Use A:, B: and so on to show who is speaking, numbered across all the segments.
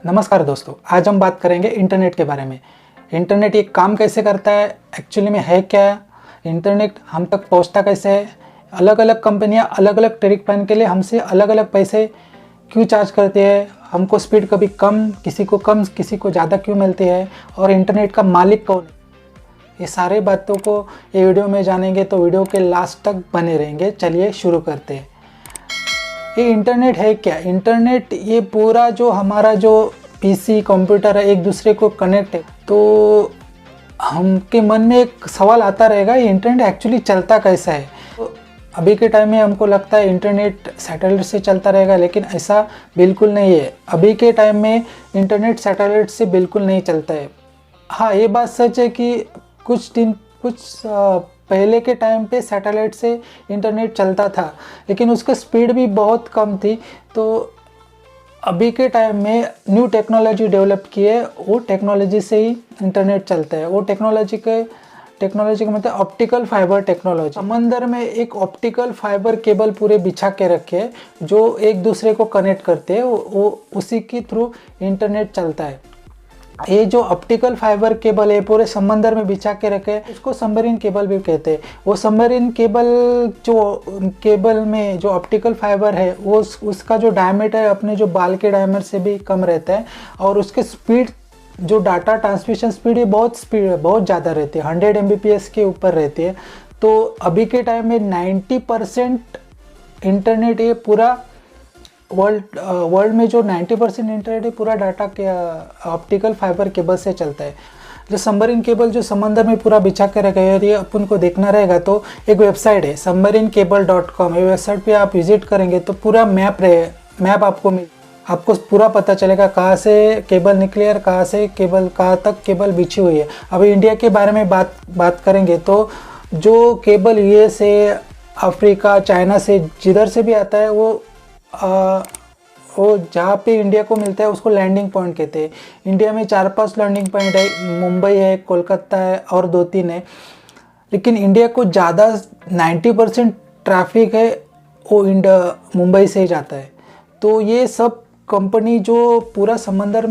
A: नमस्कार दोस्तों, आज हम बात करेंगे इंटरनेट के बारे में। इंटरनेट ये काम कैसे करता है, एक्चुअली में है क्या, इंटरनेट हम तक पहुंचता कैसे है, अलग अलग कंपनियां अलग अलग ट्रिक प्लान के लिए हमसे अलग अलग पैसे क्यों चार्ज करते हैं, हमको स्पीड कभी कम किसी को ज़्यादा क्यों मिलती है, और इंटरनेट का मालिक कौन है, ये सारे बातों को ये वीडियो में जानेंगे। तो वीडियो के लास्ट तक बने रहेंगे। चलिए शुरू करते हैं। ये इंटरनेट है क्या? इंटरनेट ये पूरा जो हमारा जो पीसी कंप्यूटर है एक दूसरे को कनेक्ट है। तो हमके मन में एक सवाल आता रहेगा, ये इंटरनेट एक्चुअली चलता कैसा है। तो अभी के टाइम में हमको लगता है इंटरनेट सैटेलाइट से चलता रहेगा, लेकिन ऐसा बिल्कुल नहीं है। अभी के टाइम में इंटरनेट सैटेलाइट से बिल्कुल नहीं चलता है। हाँ, ये बात सच है कि कुछ पहले के टाइम पे सैटेलाइट से इंटरनेट चलता था, लेकिन उसका स्पीड भी बहुत कम थी। तो अभी के टाइम में न्यू टेक्नोलॉजी डेवलप की है, वो टेक्नोलॉजी से ही इंटरनेट चलता है। वो टेक्नोलॉजी का मतलब ऑप्टिकल फाइबर टेक्नोलॉजी। समंदर में एक ऑप्टिकल फाइबर केबल पूरे बिछा के रखे जो एक दूसरे को कनेक्ट करते हैं, वो उसी के थ्रू इंटरनेट चलता है। ये जो ऑप्टिकल फाइबर केबल है पूरे समंदर में बिछा के रखे, उसको सबमरीन केबल भी कहते हैं। वो सबमरीन केबल में जो ऑप्टिकल फाइबर है वो उसका जो डायमीटर है अपने जो बाल के डायमीटर से भी कम रहता है, और उसके स्पीड जो डाटा ट्रांसमिशन स्पीड है बहुत ज़्यादा रहती है, 100 Mbps के ऊपर रहती है। तो अभी के टाइम में 90% इंटरनेट ये पूरा वर्ल्ड में जो 90% इंटरनेट है पूरा डाटा के ऑप्टिकल फाइबर केबल से चलता है। जो सबमरीन केबल जो समंदर में पूरा बिछा के रखा है, ये अपन को देखना रहेगा तो एक वेबसाइट है submarinecable.com। ये वेबसाइट पे आप विजिट करेंगे तो पूरा मैप आपको पूरा पता चलेगा कहाँ से केबल निकली और कहाँ तक केबल बिछी हुई है। अभी इंडिया के बारे में बात करेंगे तो जो केबल USA, अफ्रीका, चाइना से जिधर से भी आता है वो जहाँ पे इंडिया को मिलता है उसको लैंडिंग पॉइंट कहते हैं। इंडिया में 4-5 लैंडिंग पॉइंट है, मुंबई है, कोलकाता है और 2-3 है। लेकिन इंडिया को ज़्यादा 90% ट्रैफिक है वो मुंबई से ही जाता है। तो ये सब कंपनी जो पूरा समंदर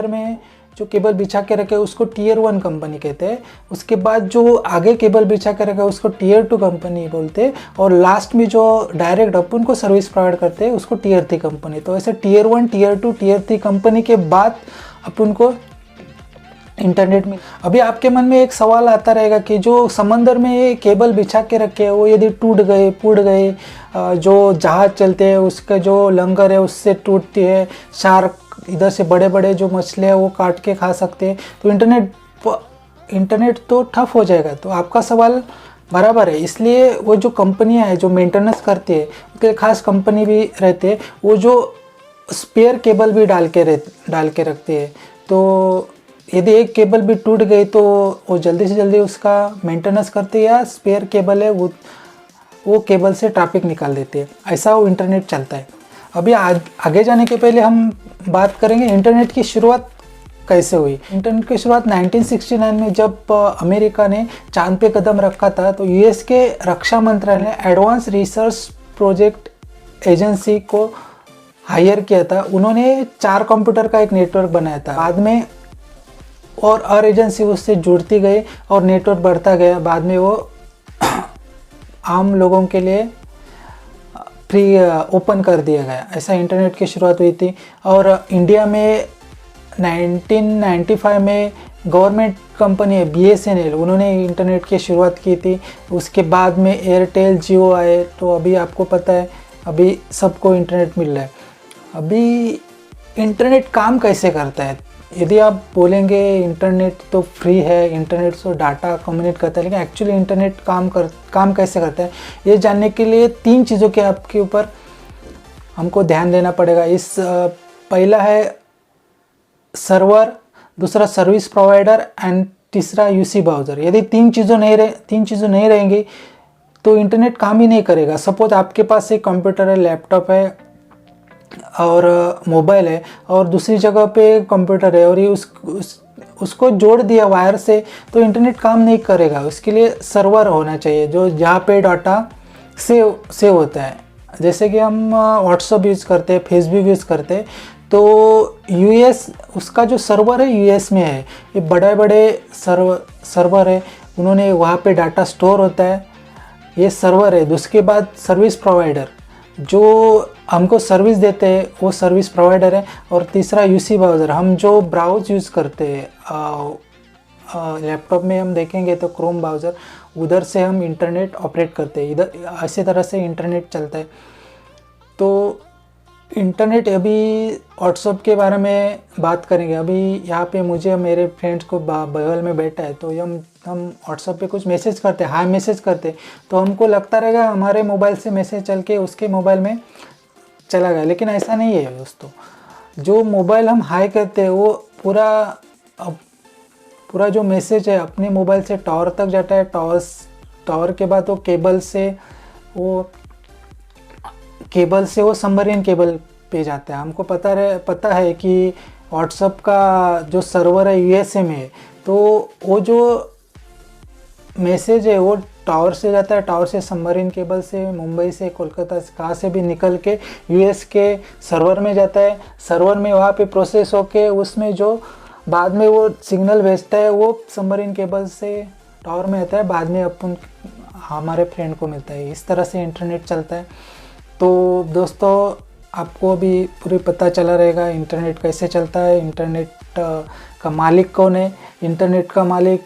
A: में जो केबल बिछा के रखे उसको Tier 1 कंपनी कहते हैं। उसके बाद जो आगे केबल बिछा के रखे उसको Tier 2 कंपनी बोलते हैं, और लास्ट में जो डायरेक्ट अपन को सर्विस प्रोवाइड करते हैं उसको Tier 3 कंपनी। तो ऐसे Tier 1, Tier 2, Tier 3 कंपनी के बाद अपन को इंटरनेट में। अभी आपके मन में एक सवाल आता रहेगा कि जो समंदर में केबल बिछा के रखे वो यदि फूट गए, जो जहाज चलते हैं उसका जो लंगर है उससे टूटती है, शार्क इधर से बड़े बड़े जो मछली है वो काट के खा सकते हैं, तो इंटरनेट तो ठप हो जाएगा। तो आपका सवाल बराबर है। इसलिए वो जो कंपनियां है जो मेंटेनेंस करती है उसके खास कंपनी भी रहते हैं, वो जो स्पेयर केबल भी डाल के रखते हैं। तो यदि एक केबल भी टूट गई तो वो जल्दी से जल्दी उसका मेंटेनेंस करते हैं, या स्पेयर केबल है वो केबल से ट्रैफिक निकाल देते हैं। ऐसा वो इंटरनेट चलता है। अभी आगे जाने के पहले हम बात करेंगे इंटरनेट की शुरुआत कैसे हुई। इंटरनेट की शुरुआत 1969 में जब अमेरिका ने चांद पे कदम रखा था, तो US के रक्षा मंत्रालय ने एडवांस रिसर्च प्रोजेक्ट एजेंसी को हायर किया था। उन्होंने 4 कंप्यूटर का एक नेटवर्क बनाया था। बाद में और एजेंसी उससे जुड़ती गई और नेटवर्क बढ़ता गया। बाद में वो आम लोगों के लिए फ्री ओपन कर दिया गया। ऐसा इंटरनेट की शुरुआत हुई थी। और इंडिया में 1995 में गवर्नमेंट कंपनी है BSNL, उन्होंने इंटरनेट की शुरुआत की थी। उसके बाद में एयरटेल, जियो आए। तो अभी आपको पता है अभी सबको इंटरनेट मिल रहा है। अभी इंटरनेट काम कैसे करता है? यदि आप बोलेंगे इंटरनेट तो फ्री है, इंटरनेट से डाटा कम्युनिकेट करता है, लेकिन एक्चुअली इंटरनेट काम कैसे करता है ये जानने के लिए 3 चीज़ों के आपके ऊपर हमको ध्यान देना पड़ेगा। पहला है सर्वर, दूसरा सर्विस प्रोवाइडर एंड तीसरा UC ब्राउज़र। यदि 3 चीज़ें नहीं रहेंगी तो इंटरनेट काम ही नहीं करेगा। सपोज आपके पास एक कंप्यूटर है, लैपटॉप है और मोबाइल है, और दूसरी जगह पे कंप्यूटर है और ये उसको जोड़ दिया वायर से, तो इंटरनेट काम नहीं करेगा। उसके लिए सर्वर होना चाहिए जो जहाँ पे डाटा सेव होता है। जैसे कि हम व्हाट्सअप यूज़ करते हैं, फेसबुक यूज़ करते हैं, तो यूएस, उसका जो सर्वर है यूएस में है, ये बड़े बड़े सर्वर है, उन्होंने वहाँ पे डाटा स्टोर होता है, ये सर्वर है। उसके बाद सर्विस प्रोवाइडर जो हमको सर्विस देते हैं वो सर्विस प्रोवाइडर है। और तीसरा यूसी ब्राउज़र, हम जो ब्राउज यूज़ करते हैं लैपटॉप में हम देखेंगे तो क्रोम ब्राउज़र, उधर से हम इंटरनेट ऑपरेट करते हैं, इधर ऐसे तरह से इंटरनेट चलता है। तो इंटरनेट, अभी व्हाट्सअप के बारे में बात करेंगे। अभी यहाँ पे मुझे मेरे फ्रेंड्स को बगल में बैठा है, तो हम व्हाट्सअप पे कुछ मैसेज करते हैं, हाय मैसेज करते हैं, तो हमको लगता रहेगा हमारे मोबाइल से मैसेज चल के उसके मोबाइल में चला गया, लेकिन ऐसा नहीं है दोस्तों। जो मोबाइल हम हाय करते हैं वो पूरा जो मैसेज है अपने मोबाइल से टावर तक जाता है, टावर के बाद वो केबल से वो सबमरीन केबल पे जाता है। हमको पता है कि व्हाट्सअप का जो सर्वर है यूएसए में है, तो वो जो मैसेज है वो टावर से जाता है, टावर से सबमरीन केबल से, मुंबई से, कोलकाता से, कहाँ से भी निकल के यूएस के सर्वर में जाता है। सर्वर में वहाँ पे प्रोसेस होके उसमें जो बाद में वो सिग्नल भेजता है वो सबमरीन केबल से टावर में आता है, बाद में अपन हमारे फ्रेंड को मिलता है। इस तरह से इंटरनेट चलता है। तो दोस्तों आपको अभी पूरी पता चला रहेगा इंटरनेट कैसे चलता है, इंटरनेट का मालिक कौन है। इंटरनेट का मालिक,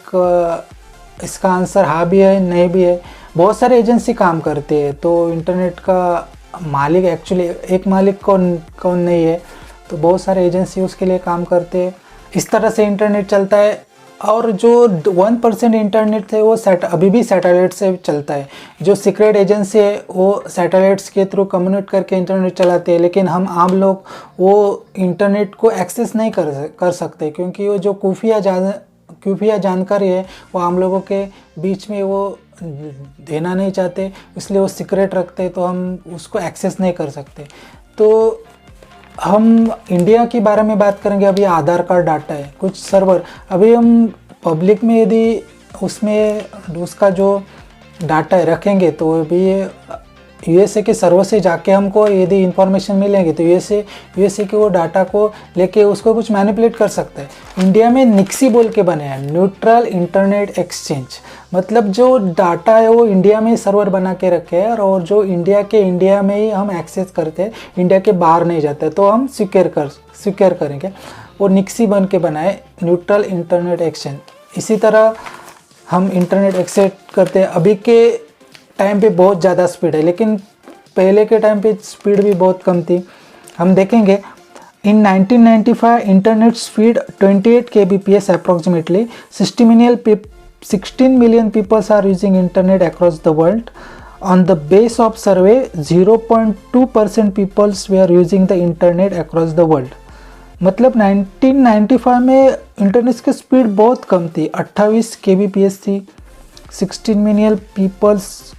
A: इसका आंसर हाँ भी है, नहीं भी है। बहुत सारे एजेंसी काम करते हैं, तो इंटरनेट का मालिक एक्चुअली एक मालिक कौन नहीं है, तो बहुत सारे एजेंसी उसके लिए काम करते हैं। इस तरह से इंटरनेट चलता है। और जो 1% इंटरनेट है वो अभी भी सैटेलाइट से चलता है। जो सीक्रेट एजेंसी है वो सैटेलाइट्स के थ्रू कम्युनिकेट करके इंटरनेट चलाते हैं, लेकिन हम आम लोग वो इंटरनेट को एक्सेस नहीं कर सकते, क्योंकि वो जो खुफिया जानकारी है वो आम लोगों के बीच में वो देना नहीं चाहते, इसलिए वो सीक्रेट रखते, तो हम उसको एक्सेस नहीं कर सकते। तो हम इंडिया के बारे में बात करेंगे। अभी आधार कार्ड डाटा है, कुछ सर्वर अभी हम पब्लिक में यदि उसमें उसका जो डाटा है रखेंगे, तो अभी यूएसए के सर्वर से जाके हमको यदि इंफॉर्मेशन मिलेंगे तो यूएसए के वो डाटा को लेके उसको कुछ मैनिपुलेट कर सकता है। इंडिया में निक्सी बोल के बने हैं, न्यूट्रल इंटरनेट एक्सचेंज, मतलब जो डाटा है वो इंडिया में सर्वर बना के रखे हैं, और जो इंडिया में ही हम एक्सेस करते हैं, इंडिया के बाहर नहीं जाते, तो हम सिक्योर करेंगे। वो निक्सी बन के बनाए, न्यूट्रल इंटरनेट एक्सचेंज। इसी तरह हम इंटरनेट एक्सेस करते हैं। अभी के टाइम पे बहुत ज़्यादा स्पीड है, लेकिन पहले के टाइम पे स्पीड भी बहुत कम थी। हम देखेंगे इन 1995 internet speed 28 kbps approximately. 16 million people are using internet across the world. On the base of survey, 0.2% people were using the internet across the world. मतलब 1995 में इंटरनेट की स्पीड बहुत कम थी, 28 kbps थी। 16 मिलियन पीपल्स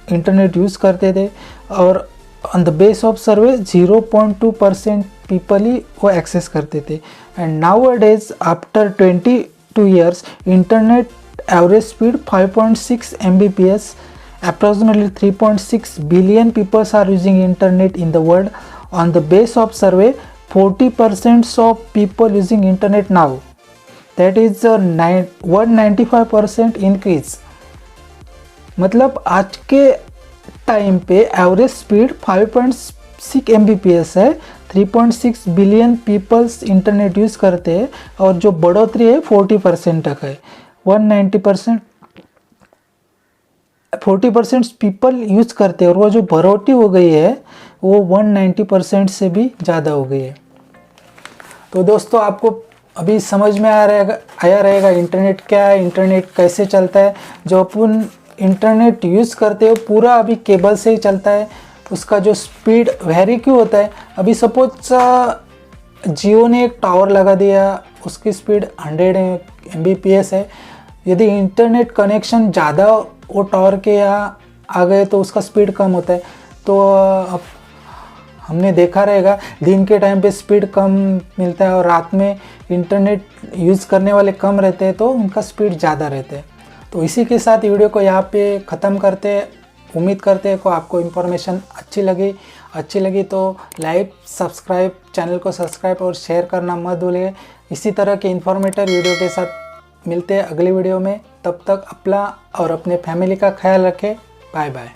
A: इंटरनेट यूज़ करते थे, और on the base of survey 0.2% people ही वो एक्सेस करते थे। And nowadays after 22 years internet average speed 5.6 Mbps, approximately 3.6 billion people are using internet in the world. On the base of survey, 40% of people using internet now. That is a 195% increase. मतलब आज के time पे average speed 5.6 Mbps है, 3.6 billion peoples internet use करते हैं, और जो बढ़ोतरी है 40% तक है। 40% पीपल यूज़ करते हैं, और वो जो बढ़ोतरी हो गई है वो 190% से भी ज़्यादा हो गई है। तो दोस्तों आपको अभी समझ में आया रहेगा इंटरनेट क्या है, इंटरनेट कैसे चलता है। जो अपन इंटरनेट यूज़ करते हो पूरा अभी केबल से ही चलता है। उसका जो स्पीड वेरी क्यों होता है, अभी सपोज जियो ने एक टावर लगा दिया, उसकी स्पीड 100 Mbps है। यदि इंटरनेट कनेक्शन ज़्यादा वो टावर के यहाँ आ गए तो उसका स्पीड कम होता है। तो अब हमने देखा रहेगा दिन के टाइम पे स्पीड कम मिलता है, और रात में इंटरनेट यूज़ करने वाले कम रहते हैं तो उनका स्पीड ज़्यादा रहता है। तो इसी के साथ वीडियो को यहाँ पे ख़त्म करते हैं। उम्मीद करते हैं कि आपको इन्फॉर्मेशन अच्छी लगी तो लाइक, सब्सक्राइब चैनल को सब्सक्राइब और शेयर करना मत भूलिए। इसी तरह के इन्फॉर्मेटिव वीडियो के साथ मिलते हैं अगली वीडियो में। तब तक अपना और अपने फैमिली का ख्याल रखें। Bye bye.